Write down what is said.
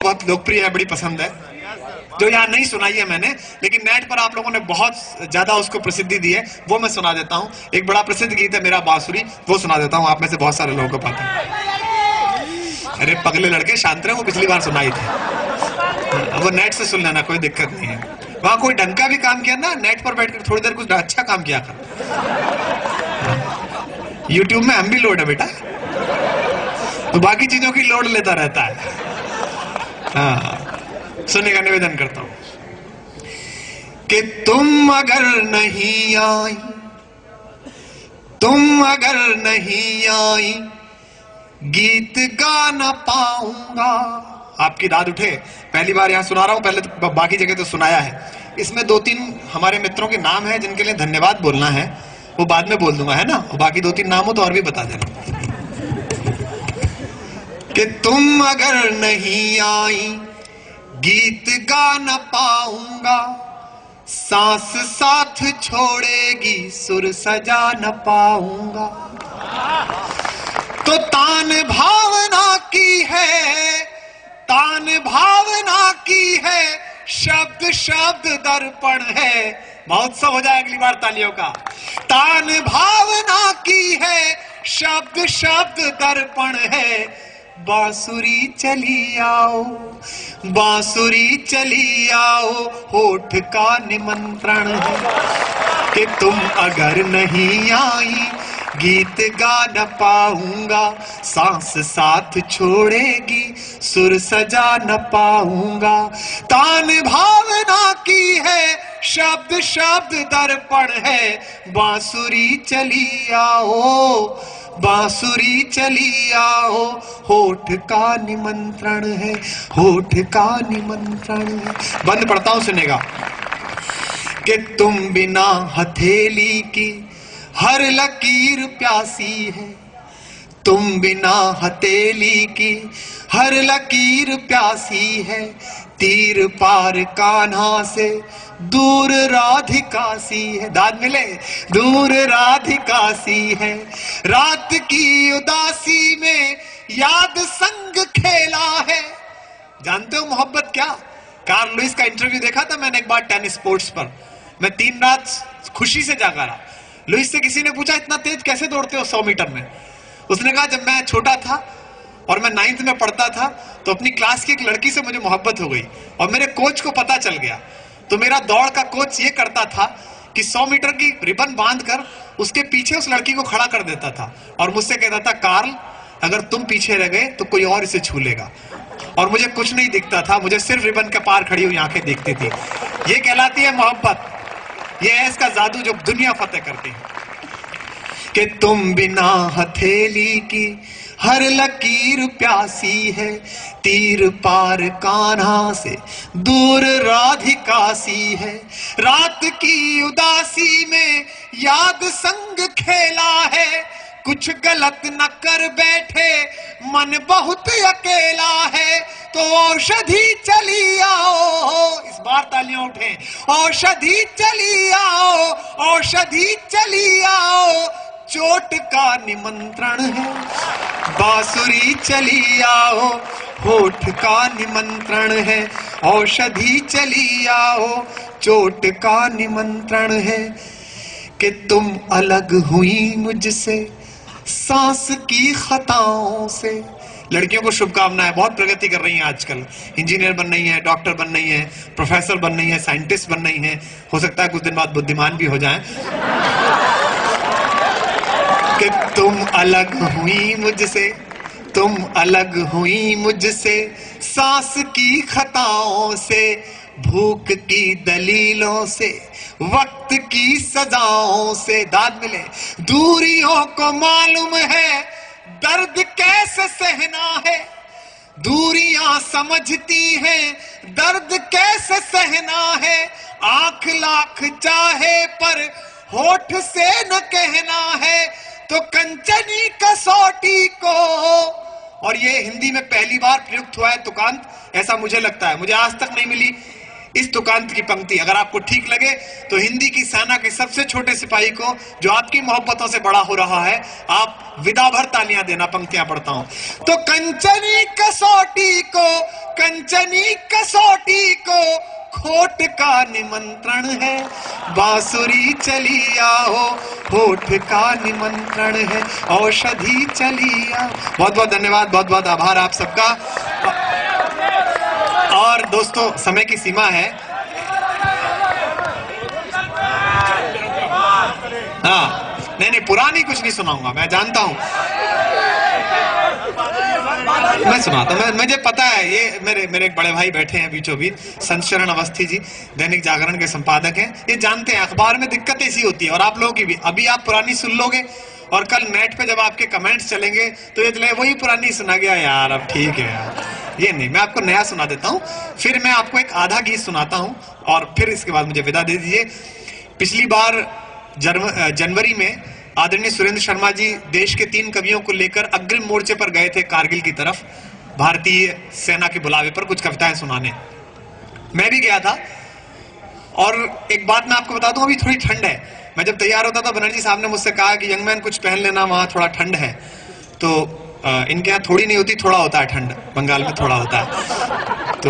बहुत लोकप्रिय है, बड़ी पसंद है, जो यहाँ नहीं सुनाई है मैंने, लेकिन नेट पर आप लोगों ने बहुत ज्यादा उसको प्रसिद्धि दी है, वो मैं सुना देता हूँ। एक बड़ा प्रसिद्ध गीत है मेरा बांसुरी, वो सुना देता हूँ, आप में से बहुत सारे लोगों को पता है। अरे पगले लड़के शांत रहे, वो पिछली बार सुनाई थी, वो नेट से सुन लेना, कोई दिक्कत नहीं है। वहां कोई ढंग का भी काम किया ना, नेट पर बैठकर थोड़ी देर कुछ अच्छा काम किया कर। यूट्यूब में हम भी लोड है बेटा, तो बाकी चीजों की लोड लेता रहता है। हाँ, सुनने का निवेदन करता हूं कि तुम अगर नहीं आई, तुम अगर नहीं आई, गीत गा ना पाऊंगा। आपकी दाद उठे, पहली बार यहां सुना रहा हूं, पहले तो बाकी जगह तो सुनाया है। इसमें 2-3 हमारे मित्रों के नाम है जिनके लिए धन्यवाद बोलना है, वो बाद में बोल दूंगा, है ना। बाकी 2-3 नाम हो तो और भी बता देना। कि तुम अगर नहीं आई, गीत गा न पाऊंगा, सांस साथ छोड़ेगी, सुर सजा न पाऊंगा। तो तान भावना की है, तान भावना की है, शब्द शब्द दर्पण है। महोत्सव हो जाए अगली बार तालियों का। तान भावना की है, शब्द शब्द दर्पण है। बांसुरी चली आओ, बांसुरी चली आओ, होठ का निमंत्रण है। कि तुम अगर नहीं आई, गीत गा न पाऊंगा, सांस साथ छोड़ेगी, सुर सजा न पाऊंगा। तान भावना की है, शब्द शब्द दर्पण है। बांसुरी चली आओ, बांसुरी चली आओ, होठ का निमंत्रण है, होठ का निमंत्रण है। बंद पढ़ता हूं, सुनेगा। कि तुम बिना हथेली की हर लकीर प्यासी है, तुम बिना हथेली की हर लकीर प्यासी है। तीर पार कान्हा से दूर राधिका सी है। दाद मिले, दूर राधिका सी है। रात की उदासी में याद संग खेला है। जानते हो मोहब्बत क्या? कार्ल लुइस का इंटरव्यू देखा था मैंने एक बार टेनिस स्पोर्ट्स पर। मैं 3 रात खुशी से जागा रहा। लुइस से किसी ने पूछा, इतना तेज कैसे दौड़ते हो 100 मीटर में? उसने कहा, जब मैं छोटा था और मैं 9th में पढ़ता था तो अपनी क्लास की एक लड़की से मुझे मोहब्बत हो गई और मेरे कोच को पता चल गया। तो मेरा दौड़ का कोच ये करता था कि 100 मीटर की रिबन बांधकर उसके पीछे उस लड़की को खड़ा कर देता था और मुझसे कहता था, कार्ल अगर तुम पीछे रह गए तो कोई और इसे छू लेगा। और मुझे कुछ नहीं दिखता था, मुझे सिर्फ रिबन के पार खड़ी हुई आंखें दिखती थी। ये कहलाती है मोहब्बत। ये है इसका जादू जो दुनिया फतेह करती है। कि तुम बिना हथेली की हर लकीर प्यासी है। तीर पार कान्हा से दूर राधिका सी है। रात की उदासी में याद संग खेला है। कुछ गलत न कर बैठे, मन बहुत अकेला है। तो औषधि चली आओ, इस बार तालियां उठे। औषधि चली आओ, औषधि चली आओ, चोट का निमंत्रण है। बांसुरी चली आओ, होठ का निमंत्रण है। औषधि चली आओ, चोट का निमंत्रण है। कि तुम अलग हुई मुझसे सांस की खताओं से। लड़कियों को शुभकामनाएं, बहुत प्रगति कर रही हैं आजकल। इंजीनियर बन रही हैं, डॉक्टर बन रही हैं, प्रोफेसर बन रही हैं, साइंटिस्ट बन रही हैं। हो सकता है कुछ दिन बाद बुद्धिमान भी हो जाएं। कि तुम अलग हुई मुझसे, तुम अलग हुई मुझसे सांस की खताओं से। भूख की दलीलों से, वक्त की सजाओं से। दाद मिले। दूरियों को मालूम है दर्द कैसे सहना है। दूरियां समझती हैं दर्द कैसे सहना है। आंख लाख चाहे पर होठ से न कहना है। तो कंचनी कसौटी को, और ये हिंदी में पहली बार प्रयुक्त हुआ है तुकांत, ऐसा मुझे लगता है, मुझे आज तक नहीं मिली इस तुकांत की पंक्ति अगर आपको ठीक लगे तो हिंदी की सेना के सबसे छोटे सिपाही को जो आपकी मोहब्बतों से बड़ा हो रहा है, आप विदा भर तालियां देना। पंक्तियां पढ़ता हूं। तो कंचनी कसौटी को खोट का निमंत्रण है, बांसुरी चली आओ होठ का निमंत्रण है, औषधि चली आओ। बहुत बहुत धन्यवाद, बहुत बहुत आभार आप सबका। और दोस्तों समय की सीमा है। हाँ नहीं पुरानी कुछ नहीं सुनाऊंगा, मैं जानता हूं। मैं सुनाता हूं, मुझे पता है। ये मेरे एक बड़े भाई बैठे हैं बीचों बीच, संत शरण अवस्थी जी, दैनिक जागरण के संपादक हैं। ये जानते हैं अखबार में दिक्कत ऐसी होती है, और आप लोगों की भी। अभी आप पुरानी सुन लोगे और कल नेट पे जब आपके कमेंट्स चलेंगे तो ये चले वही पुरानी सुना गया यार, अब ठीक है यार। ये नहीं, मैं आपको नया सुना देता हूं, फिर मैं आपको एक आधा गीत सुनाता हूं और फिर इसके बाद मुझे विदा दे दीजिए। पिछली बार जनवरी में आदरणीय सुरेंद्र शर्मा जी देश के 3 कवियों को लेकर अग्रिम मोर्चे पर गए थे कारगिल की तरफ, भारतीय सेना के बुलावे पर कुछ कविताएं सुनाने। मैं भी गया था। और एक बात मैं आपको बता दूं, अभी थोड़ी ठंड है। मैं जब तैयार होता था बनर्जी साहब ने मुझसे कहा कि यंग मैन कुछ पहन लेना, वहां थोड़ा ठंड है। तो इनके यहाँ थोड़ी नहीं होती, थोड़ा होता है ठंड, बंगाल में थोड़ा होता है। तो